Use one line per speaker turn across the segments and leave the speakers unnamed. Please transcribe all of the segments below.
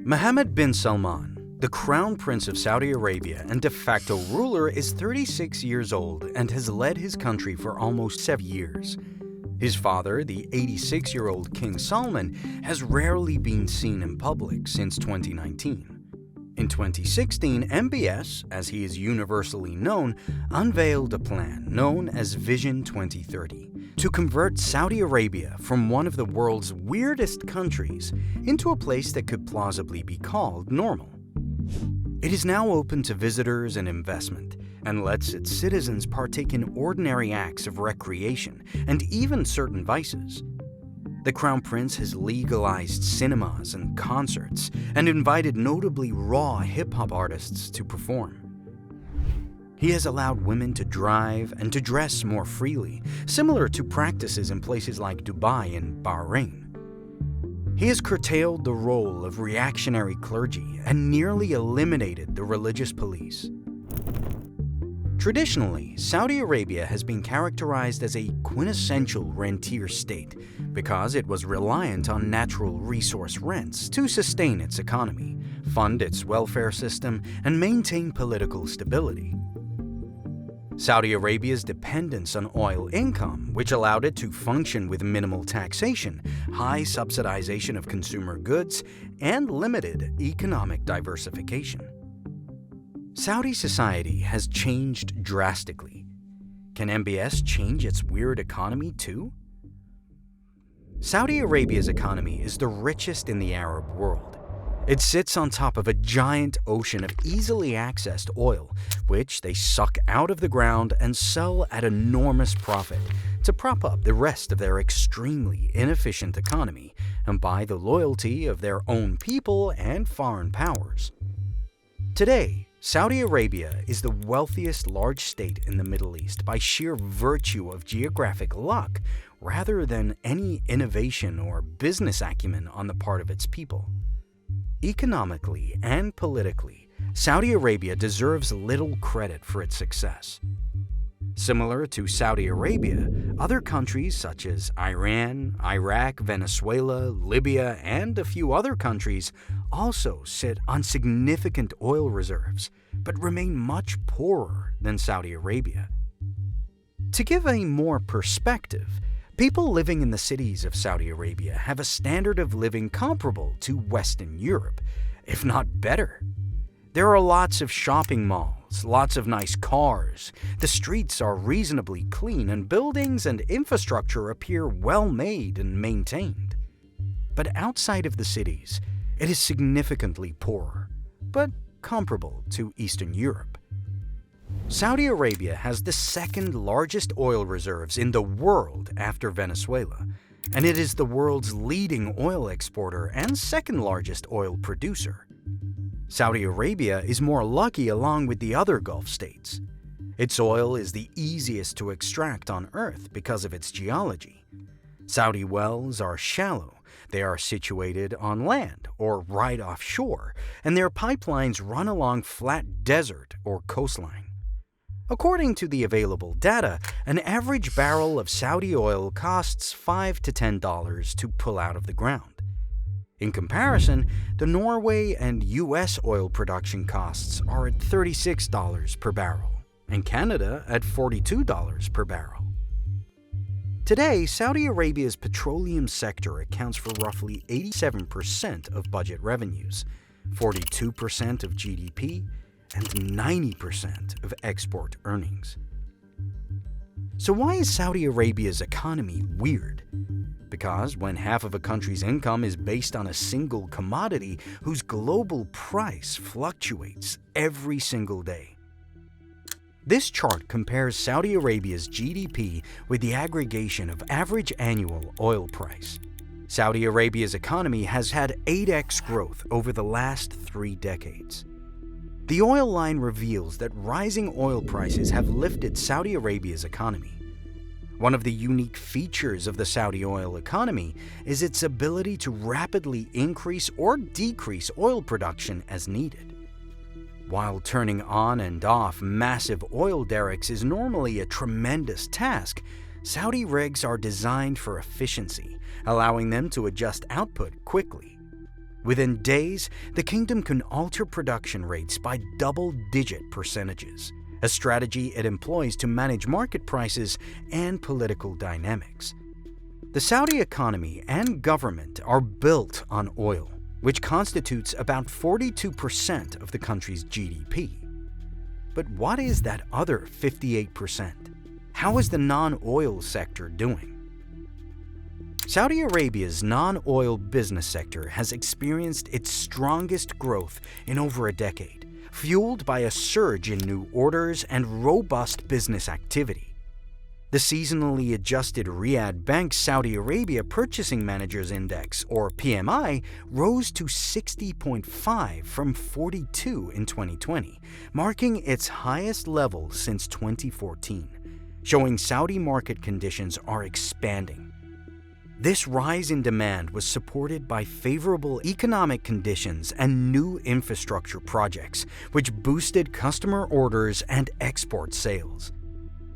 Mohammed bin Salman, the Crown Prince of Saudi Arabia and de facto ruler, is 36 years old and has led his country for almost 7 years. His father, the 86-year-old King Salman, has rarely been seen in public since 2019. In 2016, MBS, as he is universally known, unveiled a plan known as Vision 2030 to convert Saudi Arabia from one of the world's weirdest countries into a place that could plausibly be called normal. It is now open to visitors and investment, and lets its citizens partake in ordinary acts of recreation and even certain vices. The Crown Prince has legalized cinemas and concerts and invited notably raw hip-hop artists to perform. He has allowed women to drive and to dress more freely, similar to practices in places like Dubai and Bahrain. He has curtailed the role of reactionary clergy and nearly eliminated the religious police. Traditionally, Saudi Arabia has been characterized as a quintessential rentier state because it was reliant on natural resource rents to sustain its economy, fund its welfare system, and maintain political stability. Saudi Arabia's dependence on oil income, which allowed it to function with minimal taxation, high subsidization of consumer goods, and limited economic diversification. Saudi society has changed drastically. Can MBS change its weird economy too? Saudi Arabia's economy is the richest in the Arab world. It sits on top of a giant ocean of easily accessed oil, which they suck out of the ground and sell at enormous profit to prop up the rest of their extremely inefficient economy and buy the loyalty of their own people and foreign powers. Today, Saudi Arabia is the wealthiest large state in the Middle East by sheer virtue of geographic luck rather than any innovation or business acumen on the part of its people. Economically and politically, Saudi Arabia deserves little credit for its success. Similar to Saudi Arabia, other countries such as Iran, Iraq, Venezuela, Libya, and a few other countries also sit on significant oil reserves, but remain much poorer than Saudi Arabia. To give a more perspective, people living in the cities of Saudi Arabia have a standard of living comparable to Western Europe, if not better. There are lots of shopping malls, lots of nice cars, the streets are reasonably clean, and buildings and infrastructure appear well made and maintained. But outside of the cities, it is significantly poorer, but comparable to Eastern Europe. Saudi Arabia has the second largest oil reserves in the world after Venezuela, and it is the world's leading oil exporter and second largest oil producer. Saudi Arabia is more lucky along with the other Gulf states. Its oil is the easiest to extract on Earth because of its geology. Saudi wells are shallow, they are situated on land or right offshore, and their pipelines run along flat desert or coastline. According to the available data, an average barrel of Saudi oil costs $5 to $10 to pull out of the ground. In comparison, the Norway and US oil production costs are at $36 per barrel, and Canada at $42 per barrel. Today, Saudi Arabia's petroleum sector accounts for roughly 87% of budget revenues, 42% of GDP, and 90% of export earnings. So why is Saudi Arabia's economy weird? Because when half of a country's income is based on a single commodity whose global price fluctuates every single day. This chart compares Saudi Arabia's GDP with the aggregation of average annual oil price. Saudi Arabia's economy has had 8x growth over the last 3 decades. The oil line reveals that rising oil prices have lifted Saudi Arabia's economy. One of the unique features of the Saudi oil economy is its ability to rapidly increase or decrease oil production as needed. While turning on and off massive oil derricks is normally a tremendous task, Saudi rigs are designed for efficiency, allowing them to adjust output quickly. Within days, the kingdom can alter production rates by double-digit percentages, a strategy it employs to manage market prices and political dynamics. The Saudi economy and government are built on oil, which constitutes about 42% of the country's GDP. But what is that other 58%? How is the non-oil sector doing? Saudi Arabia's non-oil business sector has experienced its strongest growth in over a decade, fueled by a surge in new orders and robust business activity. The seasonally adjusted Riyadh Bank Saudi Arabia Purchasing Managers Index, or PMI, rose to 60.5 from 42 in 2020, marking its highest level since 2014, showing Saudi market conditions are expanding. This rise in demand was supported by favorable economic conditions and new infrastructure projects, which boosted customer orders and export sales.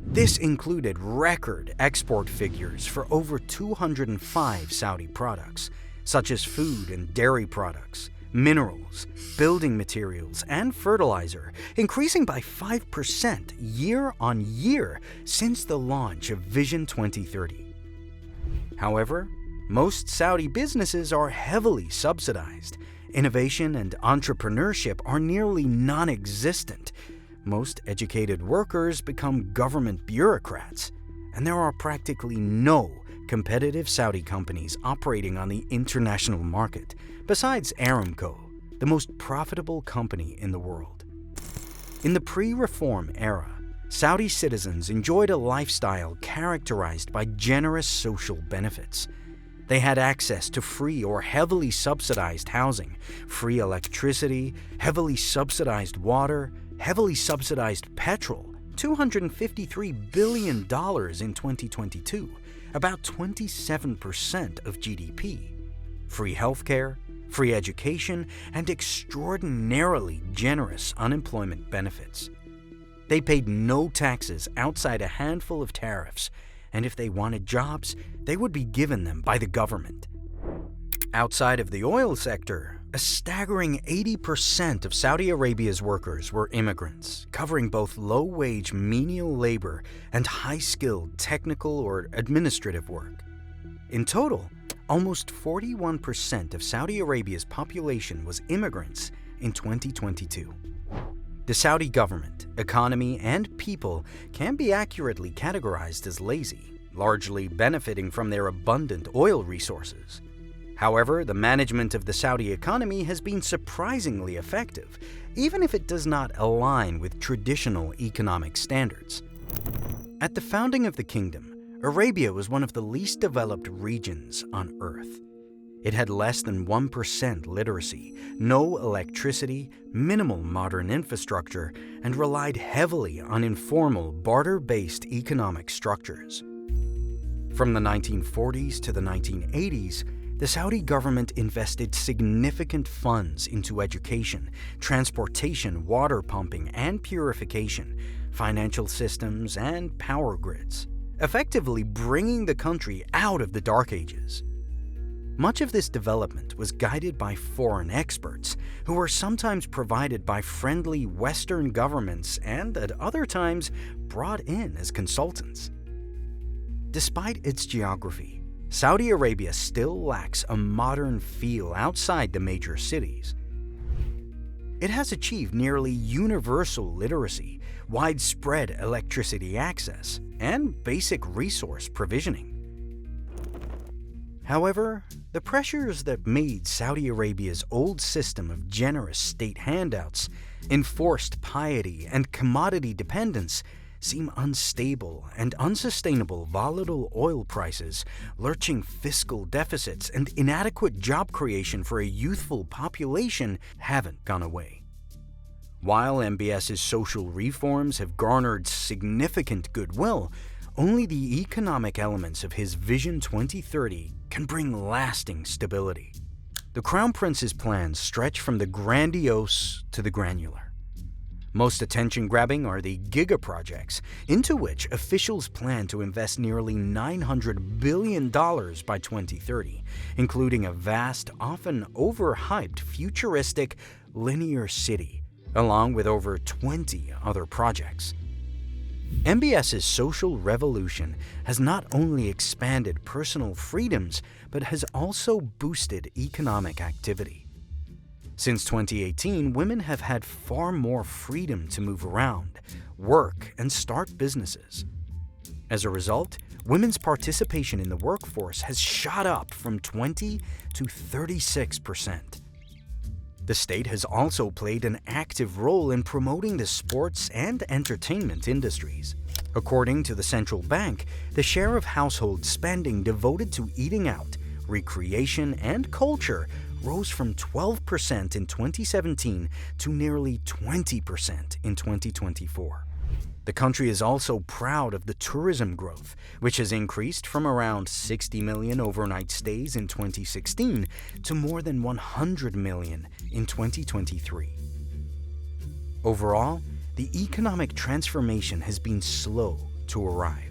This included record export figures for over 205 Saudi products, such as food and dairy products, minerals, building materials, and fertilizer, increasing by 5% year-on-year since the launch of Vision 2030. However, most Saudi businesses are heavily subsidized. Innovation and entrepreneurship are nearly non-existent. Most educated workers become government bureaucrats, and there are practically no competitive Saudi companies operating on the international market, besides Aramco, the most profitable company in the world. In the pre-reform era, Saudi citizens enjoyed a lifestyle characterized by generous social benefits. They had access to free or heavily subsidized housing, free electricity, heavily subsidized water, heavily subsidized petrol, $253 billion in 2022, about 27% of GDP, free healthcare, free education, and extraordinarily generous unemployment benefits. They paid no taxes outside a handful of tariffs, and if they wanted jobs, they would be given them by the government. Outside of the oil sector, a staggering 80% of Saudi Arabia's workers were immigrants, covering both low-wage menial labor and high-skilled technical or administrative work. In total, almost 41% of Saudi Arabia's population was immigrants in 2022. The Saudi government, economy, and people can be accurately categorized as lazy, largely benefiting from their abundant oil resources. However, the management of the Saudi economy has been surprisingly effective, even if it does not align with traditional economic standards. At the founding of the kingdom, Arabia was one of the least developed regions on Earth. It had less than 1% literacy, no electricity, minimal modern infrastructure, and relied heavily on informal, barter-based economic structures. From the 1940s to the 1980s, the Saudi government invested significant funds into education, transportation, water pumping and purification, financial systems, and power grids, effectively bringing the country out of the Dark Ages. Much of this development was guided by foreign experts, who were sometimes provided by friendly Western governments and at other times brought in as consultants. Despite its geography, Saudi Arabia still lacks a modern feel outside the major cities. It has achieved nearly universal literacy, widespread electricity access, and basic resource provisioning. However, the pressures that made Saudi Arabia's old system of generous state handouts, enforced piety, and commodity dependence seem unstable and unsustainable. Volatile oil prices, lurching fiscal deficits, and inadequate job creation for a youthful population haven't gone away. While MBS's social reforms have garnered significant goodwill, only the economic elements of his Vision 2030 can bring lasting stability. The Crown Prince's plans stretch from the grandiose to the granular. Most attention-grabbing are the Giga-Projects, into which officials plan to invest nearly $900 billion by 2030, including a vast, often overhyped, futuristic, linear city, along with over 20 other projects. MBS's social revolution has not only expanded personal freedoms, but has also boosted economic activity. Since 2018, women have had far more freedom to move around, work, and start businesses. As a result, women's participation in the workforce has shot up from 20 to 36%. The state has also played an active role in promoting the sports and entertainment industries. According to the central bank, the share of household spending devoted to eating out, recreation, and culture rose from 12% in 2017 to nearly 20% in 2024. The country is also proud of the tourism growth, which has increased from around 60 million overnight stays in 2016 to more than 100 million in 2023. Overall, the economic transformation has been slow to arrive.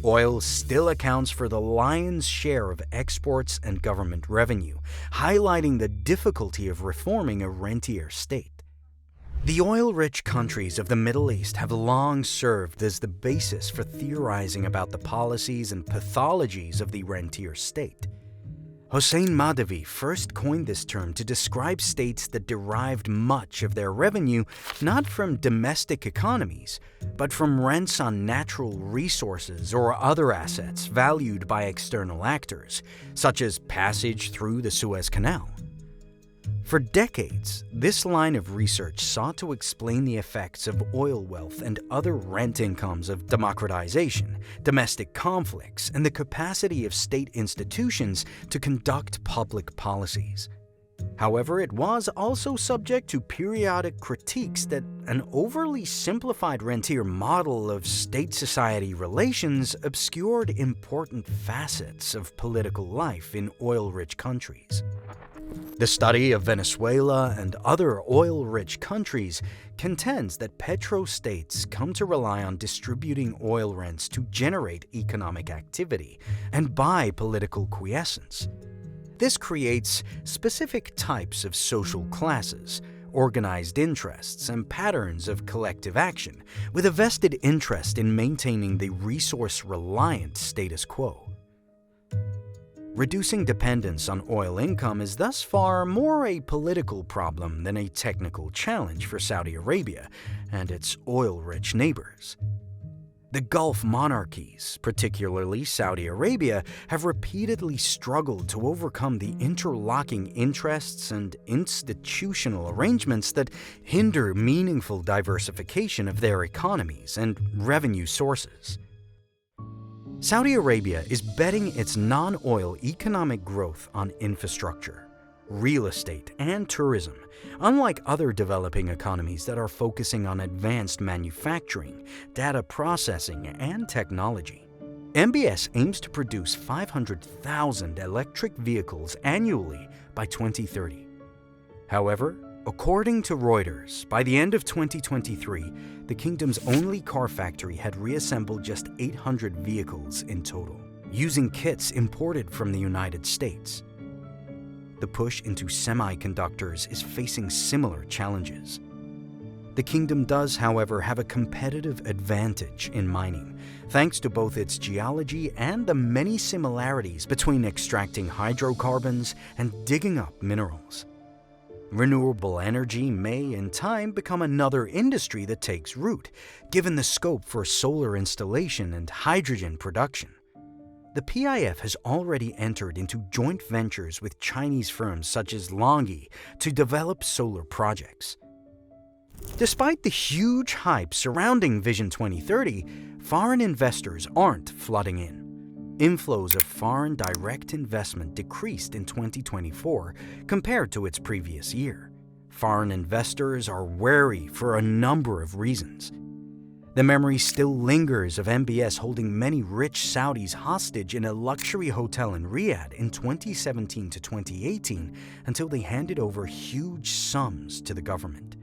Oil still accounts for the lion's share of exports and government revenue, highlighting the difficulty of reforming a rentier state. The oil-rich countries of the Middle East have long served as the basis for theorizing about the policies and pathologies of the rentier state. Hossein Mahdavi first coined this term to describe states that derived much of their revenue not from domestic economies, but from rents on natural resources or other assets valued by external actors, such as passage through the Suez Canal. For decades, this line of research sought to explain the effects of oil wealth and other rent incomes of democratization, domestic conflicts, and the capacity of state institutions to conduct public policies. However, it was also subject to periodic critiques that an overly simplified rentier model of state-society relations obscured important facets of political life in oil-rich countries. The study of Venezuela and other oil-rich countries contends that petrostates come to rely on distributing oil rents to generate economic activity and buy political quiescence. This creates specific types of social classes, organized interests, and patterns of collective action, with a vested interest in maintaining the resource-reliant status quo. Reducing dependence on oil income is thus far more a political problem than a technical challenge for Saudi Arabia and its oil-rich neighbors. The Gulf monarchies, particularly Saudi Arabia, have repeatedly struggled to overcome the interlocking interests and institutional arrangements that hinder meaningful diversification of their economies and revenue sources. Saudi Arabia is betting its non-oil economic growth on infrastructure, real estate, and tourism, unlike other developing economies that are focusing on advanced manufacturing, data processing, and technology. MBS aims to produce 500,000 electric vehicles annually by 2030. However, according to Reuters, by the end of 2023, the kingdom's only car factory had reassembled just 800 vehicles in total, using kits imported from the United States. The push into semiconductors is facing similar challenges. The kingdom does, however, have a competitive advantage in mining, thanks to both its geology and the many similarities between extracting hydrocarbons and digging up minerals. Renewable energy may, in time, become another industry that takes root, given the scope for solar installation and hydrogen production. The PIF has already entered into joint ventures with Chinese firms such as Longi to develop solar projects. Despite the huge hype surrounding Vision 2030, foreign investors aren't flooding in. Inflows of foreign direct investment decreased in 2024 compared to its previous year. Foreign investors are wary for a number of reasons. The memory still lingers of MBS holding many rich Saudis hostage in a luxury hotel in Riyadh in 2017 to 2018 until they handed over huge sums to the government.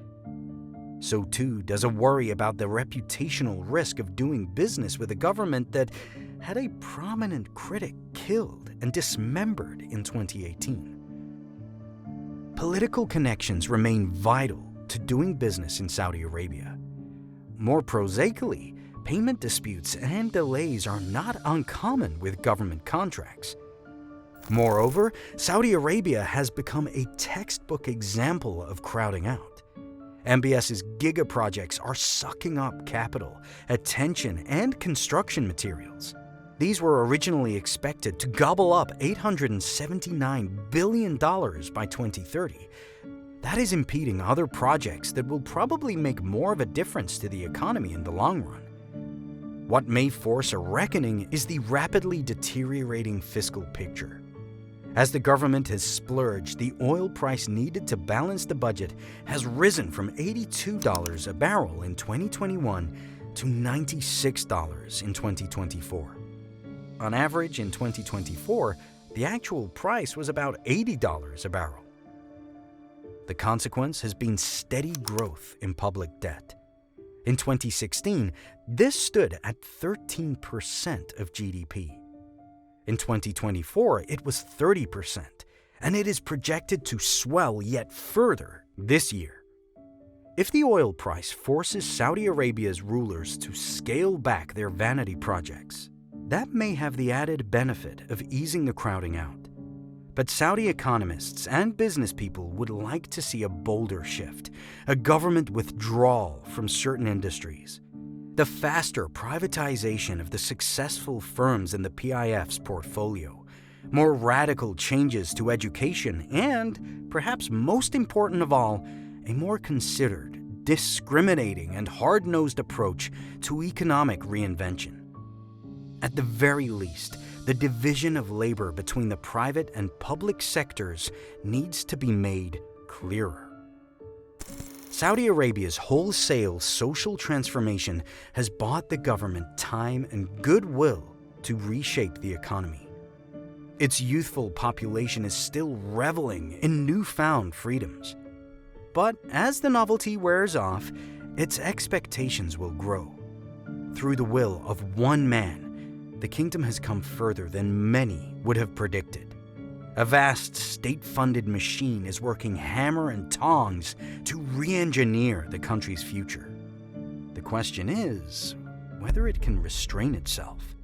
So too does a worry about the reputational risk of doing business with a government that had a prominent critic killed and dismembered in 2018. Political connections remain vital to doing business in Saudi Arabia. More prosaically, payment disputes and delays are not uncommon with government contracts. Moreover, Saudi Arabia has become a textbook example of crowding out. MBS's Giga-Projects are sucking up capital, attention, and construction materials. These were originally expected to gobble up $879 billion by 2030. That is impeding other projects that will probably make more of a difference to the economy in the long run. What may force a reckoning is the rapidly deteriorating fiscal picture. As the government has splurged, the oil price needed to balance the budget has risen from $82 a barrel in 2021 to $96 in 2024. On average, in 2024, the actual price was about $80 a barrel. The consequence has been steady growth in public debt. In 2016, this stood at 13% of GDP. In 2024, it was 30%, and it is projected to swell yet further this year. If the oil price forces Saudi Arabia's rulers to scale back their vanity projects, that may have the added benefit of easing the crowding out. But Saudi economists and business people would like to see a bolder shift, a government withdrawal from certain industries, the faster privatization of the successful firms in the PIF's portfolio, more radical changes to education, and, perhaps most important of all, a more considered, discriminating, and hard-nosed approach to economic reinvention. At the very least, the division of labor between the private and public sectors needs to be made clearer. Saudi Arabia's wholesale social transformation has bought the government time and goodwill to reshape the economy. Its youthful population is still reveling in newfound freedoms. But as the novelty wears off, its expectations will grow. Through the will of one man, the kingdom has come further than many would have predicted. A vast state-funded machine is working hammer and tongs to re-engineer the country's future. The question is whether it can restrain itself.